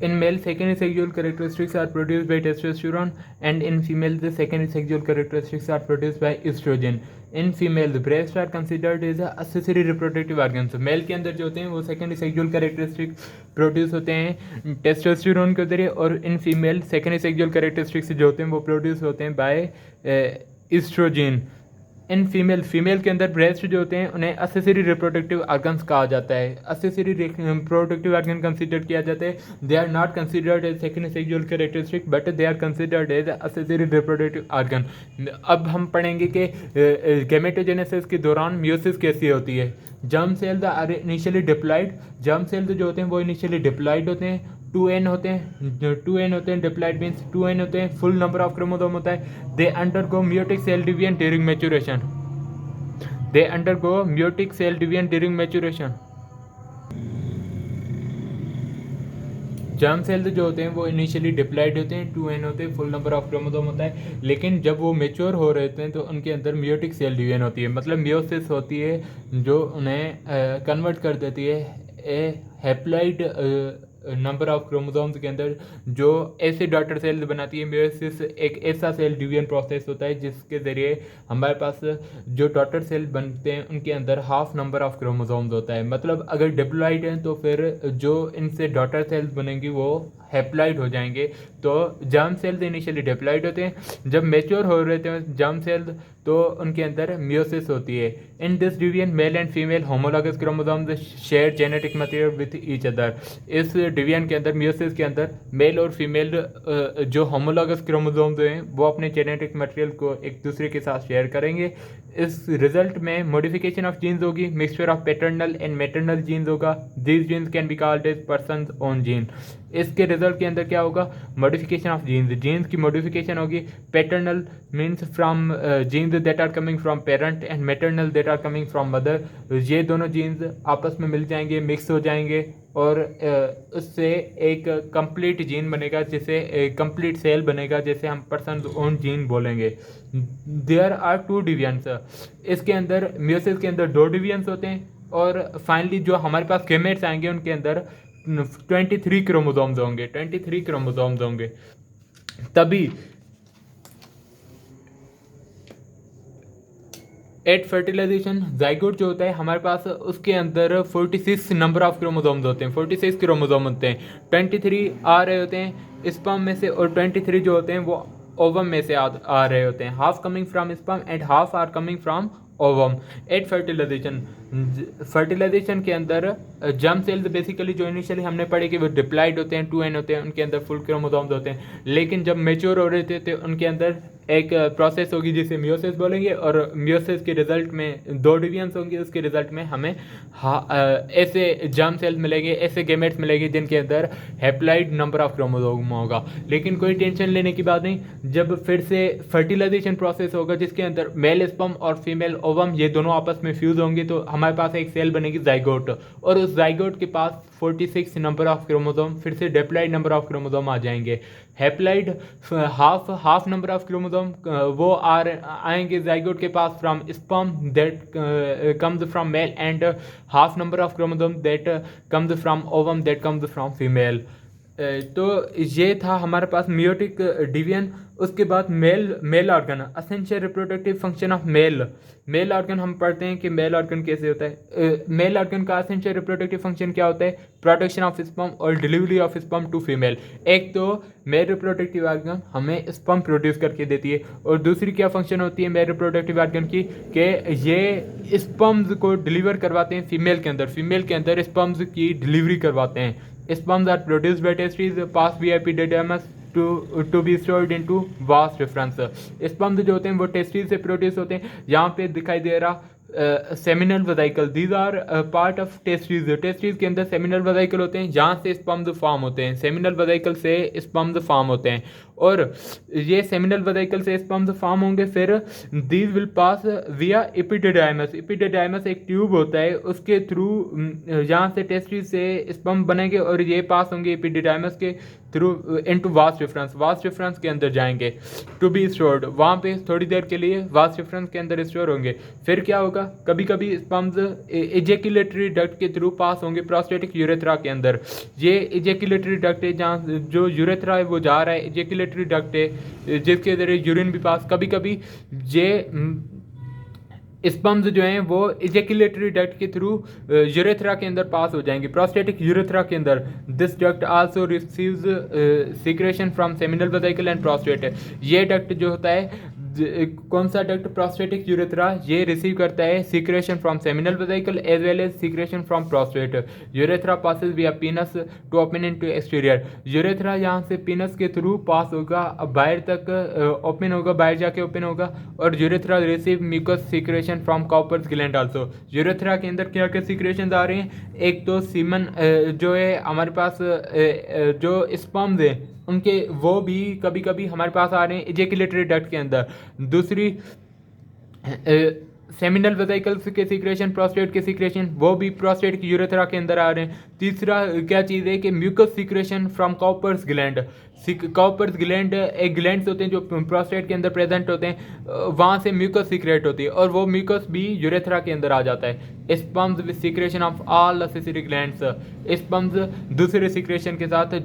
In male, secondary sexual characteristics are produced by testosterone, and in female, the secondary sexual characteristics are produced by estrogen. In female, the breasts are considered as a accessory reproductive organs. Male के अंदर जो होते हैं वो secondary sexual characteristics produce होते हैं testosterone के जरिए, और in female secondary sexual characteristics जो होते हैं वो प्रोड्यूस होते हैं बाय एस्ट्रोजन. इन फीमेल के अंदर ब्रेस्ट जो होते हैं उन्हें असेसरी रिप्रोडक्टिव ऑर्गन्स कहा जाता है. असेसरी रिप्रोडक्टिव ऑर्गन कंसिडर किया जाता है. They are not considered as secondary sexual characteristic but they are considered as accessory reproductive organ. अब हम पढ़ेंगे कि गैमेटोजेनेसिस के दौरान म्यूसिस कैसी होती है. Germ cells are initially diploid. Germ cells जो होते हैं वो इनिशियली डिप्लॉयड होते हैं. 2n होते हैं डिप्लॉयड मीन्स 2n होते हैं. फुल नंबर ऑफ क्रोमोसोम होता है. They undergo meiotic cell division during maturation. Germ cells जो होते हैं वो इनिशियली डिप्लॉयड होते हैं. 2n होते हैं. फुल नंबर ऑफ क्रोमोसोम होता है. लेकिन जब वो मेच्योर हो रहे होते हैं तो उनके अंदर म्यूटिक सेल डिवीजन होती है, मतलब मियोसिस होती है जो उन्हें कन्वर्ट कर देती है ए हैप्लॉइड नंबर ऑफ क्रोमोसोम्स के अंदर, जो ऐसे डॉटर सेल्स बनाती है. मियोसिस एक ऐसा सेल डिवीजन प्रोसेस होता है जिसके ज़रिए हमारे पास जो डॉटर सेल बनते हैं उनके अंदर हाफ नंबर ऑफ क्रोमोसोम्स होता है. मतलब अगर डिप्लॉइड हैं तो फिर जो इनसे डॉटर सेल्स बनेंगी वो हैप्लॉइड हो जाएंगे. तो जर्म सेल्स इनिशियली डिप्लॉइड होते हैं. जब मेच्योर हो रहे थे जर्म सेल्स तो उनके अंदर मियोसिस होती है. In this division male and female homologous chromosomes share genetic material with each other. इस डिवीजन के अंदर मियोसिस के अंदर मेल और फीमेल जो होमोलॉगस क्रोमोसोम्स हैं वो अपने जेनेटिक मटेरियल को एक दूसरे के साथ शेयर करेंगे. इस रिजल्ट में मॉडिफिकेशन ऑफ जीन्स होगी. Mixture of paternal and maternal genes होगा. These genes can be called as persons own gene. इसके रिजल्ट के अंदर क्या होगा? Modification of genes. जीन्स की मॉडिफिकेशन होगी. Paternal means from genes that are coming from parent and maternal that are coming from mother. ये दोनों jeans आपस में मिल जाएंगे, मिक्स हो जाएंगे और उससे एक कंप्लीट जीन बनेगा, जिसे कंप्लीट सेल बनेगा, जैसे हम पर्सन ओन जीन बोलेंगे. There are 2 divisions. इसके अंदर मियोसिस के अंदर 2 डिवीजन्स होते हैं और फाइनली जो हमारे पास गेमेट्स आएंगे उनके अंदर 23 क्रोमोसोम्स होंगे. 23 क्रोमोसोम्स होंगे. तभी एट फर्टिलाइजेशन जाइगोट जो होता है हमारे पास उसके अंदर 46 नंबर ऑफ क्रोमोसोम्स होते हैं. 46 क्रोमोसोम होते हैं. 23 आ रहे होते हैं स्पर्म में से और 23 जो होते हैं वो ओवम में से आ रहे होते हैं. Half coming from sperm and half are coming from ovum. At fertilization के अंदर जर्म सेल्स बेसिकली जो इनिशियली हमने पढ़े कि वो डिप्लॉयड होते हैं, 2n होते हैं, उनके अंदर फुल क्रोमोसोम्स होते हैं. लेकिन जब मेच्योर हो रहे थे तो उनके अंदर एक प्रोसेस होगी जिसे मियोसिस बोलेंगे और मियोसिस के रिजल्ट में 2 डिवीजन्स होंगे. उसके रिजल्ट में हमें ऐसे जर्म सेल्स मिलेंगे, ऐसे गेमेट्स मिलेंगे जिनके अंदर हैप्लॉइड नंबर ऑफ क्रोमोसोम होगा. लेकिन कोई टेंशन लेने की बात नहीं. जब फिर से फर्टिलाइजेशन प्रोसेस होगा जिसके अंदर मेल स्पर्म और फीमेल ओवम ये दोनों आपस में फ्यूज होंगे तो हमारे पास एक सेल बनेगी जाइगोट, और उस जाइगोट के पास 46 नंबर ऑफ क्रोमोसोम फिर से डिप्लॉइड नंबर ऑफ क्रोमोसोम आ जाएंगे. Haploid half number of chromosome वो आएंगे जाइगोट के पास from sperm that comes from male and half number of chromosome that comes from ovum that comes from female. तो ये था हमारे पास मियोटिक डिवीजन. उसके बाद male organ, essential reproductive function of male organ. हम पढ़ते हैं कि मेल ऑर्गन कैसे होता है. मेल ऑर्गन का असेंशियल रिप्रोडक्टिव फंक्शन क्या होता है? प्रोडक्शन ऑफ स्पर्म और delivery of sperm to female. एक तो मेल रिप्रोडक्टिव ऑर्गन हमें स्पर्म प्रोड्यूस करके देती है और दूसरी क्या फंक्शन होती है मेल रिप्रोडक्टिव ऑर्गन की कि ये स्पर्म्स को डिलीवर करवाते हैं फीमेल के अंदर स्पर्म्स की डिलीवरी करवाते हैं. Sperms are produced by testes past via epididymis to be stored into vas deferens. Sperms जो होते हैं वो टेस्टिस से प्रोड्यूस होते हैं. यहाँ पे दिखाई दे रहा seminal vesicle. These are part of testis. Testis के अंदर सेमिनल वेसिकल होते हैं जहाँ से स्पर्म्स फॉर्म होते हैं. सेमिनल वेसिकल से स्पर्म्स फॉर्म होते हैं और ये सेमिनल वेसिकल से स्पर्म्स फॉर्म होंगे, फिर दीज विल पास विया एपिडिडाइमस। एपिडिडाइमस एक ट्यूब होता है, उसके थ्रू यहाँ से टेस्टिस से स्पर्म बनेंगे और ये पास होंगे एपिडिडाइमस के through into vast difference. Vast difference के अंदर जाएंगे टू बी स्टोर्ड, वहाँ पे थोड़ी देर के लिए वास्ट डिफरेंस के अंदर स्टोर होंगे। फिर क्या होगा, कभी कभी स्पर्म्स इजेकुलेटरी डक्ट के थ्रू पास होंगे प्रोस्टेटिक यूरेथ्रा के अंदर। ये इजेकुलेटरी डक्ट है, जहाँ जो यूरेथ्रा है वो जा रहा है, इजेकुलेटरी डक्ट है जिसके जरिए यूरिन भी पास। कभी कभी ये स्पर्म्स जो हैं वो इजेकुलेटरी डक्ट के थ्रू यूरेथ्रा के अंदर पास हो जाएंगे, प्रोस्टेटिक यूरेथ्रा के अंदर। This duct also receives secretion from seminal vesicle and prostate. ये डक्ट जो होता है, कौन सा डक्ट, प्रोस्टेटिक यूरेथ्रा, ये रिसीव करता है secretion from seminal vesicle as well as secretion from prostate. Urethra passes via penis to open into exterior. Urethra यहाँ से पीनस के थ्रू पास होगा, बाहर तक ओपन होगा, बाहर जाके ओपन होगा। और urethra receive mucus secretion from Cowper's gland also. Urethra के अंदर क्या क्या सीक्रेशन आ रहे हैं, एक तो सीमन जो है हमारे पास, जो स्पर्म्स है उनके, वो भी कभी कभी हमारे पास आ रहे हैं इजेकुलेटरी डक्ट के अंदर। दूसरी सेमिनल वेसिकल्स के सीक्रेशन, प्रोस्टेट के सीक्रेशन, वो भी प्रोस्टेट की यूरेथ्रा के अंदर आ रहे हैं। तीसरा क्या चीज़ है कि mucus secretion from Cowper's gland. Cowper's gland एक ग्लैंड्स होते हैं जो प्रोस्टेट के अंदर प्रेजेंट होते हैं, वहाँ से म्यूकस सीक्रेट होती है और वो म्यूकस भी यूरेथ्रा के अंदर आ जाता है। Sperms with secretion of all accessory glands. Sperms दूसरे सीक्रेशन के साथ,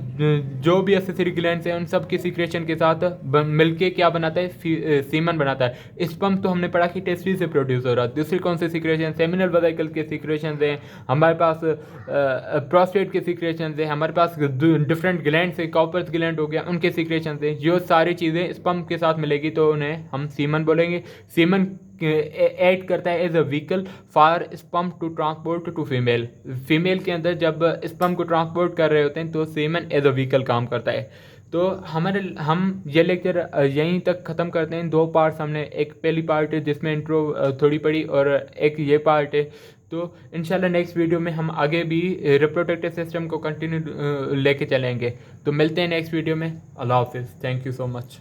जो भी एसेसरी ग्लैंड्स हैं उन सब के सीक्रेशन के साथ मिलके क्या बनाता है, सीमन बनाता है। स्पर्म तो हमने पढ़ा कि टेस्टिस से प्रोड्यूस हो रहा है। दूसरी कौन से सीक्रेशन, सेमिनल वेसिकल के सीक्रेशन हैं हमारे पास, प्रोस्टेट के सीक्रेशन हैं हमारे पास, डिफरेंट ग्लैंड्स है, कॉपर्स ग्लैंड हो गया उनके सीक्रेशन हैं। जो सारी चीज़ें स्पर्म के साथ मिलेगी तो उन्हें हम सीमन बोलेंगे। सीमन ऐड करता है as a vehicle for sperm to transport to female. Female के अंदर जब स्पर्म को ट्रांसपोर्ट कर रहे होते हैं तो सीमन एज अ व्हीकल काम करता है। तो हम ये लेक्चर यहीं तक ख़त्म करते हैं। 2 पार्ट्स हमने, एक पहली पार्ट है जिसमें इंट्रो थोड़ी पड़ी और एक ये पार्ट है। तो इंशाल्लाह नेक्स्ट वीडियो में हम आगे भी रिप्रोडक्टिव सिस्टम को कंटिन्यू लेके चलेंगे। तो मिलते हैं नेक्स्ट वीडियो में। अल्लाह हाफिज़, थैंक यू सो मच।